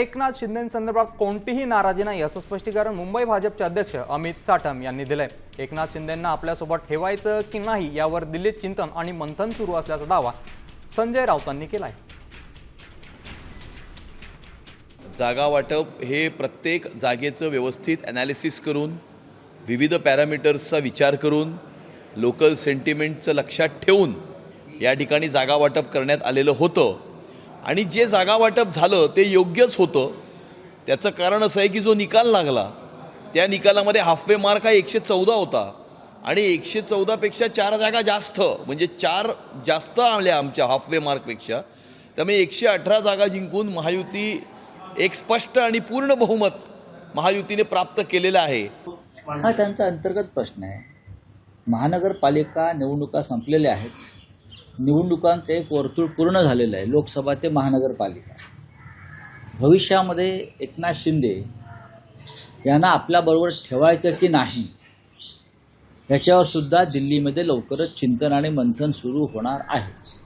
एकनाथ शिंदेंसंदर्भात कोणतीही नाराजी नाही असं स्पष्टीकरण मुंबई भाजपचे अध्यक्ष अमित साटम यांनी दिलंय। एकनाथ शिंदेंना आपल्यासोबत ठेवायचं की नाही यावर दिल्लीत चिंतन आणि मंथन सुरू असल्याचा दावा संजय राऊतांनी केलाय। जागा वाटप हे प्रत्येक जागेचं व्यवस्थित ॲनालिसिस करून विविध पॅरामीटर्सचा विचार करून लोकल सेंटिमेंटचं लक्षात ठेवून या ठिकाणी जागा वाटप करण्यात आलेलं होतं आणि जे जागा वाटप झालं ते योग्यच होतं। त्याचं कारण असं आहे की जो निकाल लागला त्या निकालामध्ये हाफवे मार्क हा 114 होता आणि 114 पेक्षा 4 जागा जास्त म्हणजे 4 जास्त आल्या आमच्या हाफवे मार्कपेक्षा। त्यामुळे 118 जागा जिंकून महायुती एक स्पष्ट आणि पूर्ण बहुमत महायुतीने प्राप्त केलेलं आहे। हा त्यांचा अंतर्गत प्रश्न आहे। महानगरपालिका निवडणुका संपलेल्या आहेत, निवडणुकांचं एक वर्तुळ पूर्ण झालेलं आहे, लोकसभा ते महानगरपालिका। भविष्यामध्ये एकनाथ शिंदे यांना आपल्याबरोबर ठेवायचं की नाही याच्यावर सुद्धा दिल्लीमध्ये लवकरच चिंतन आणि मंथन सुरू होणार आहे।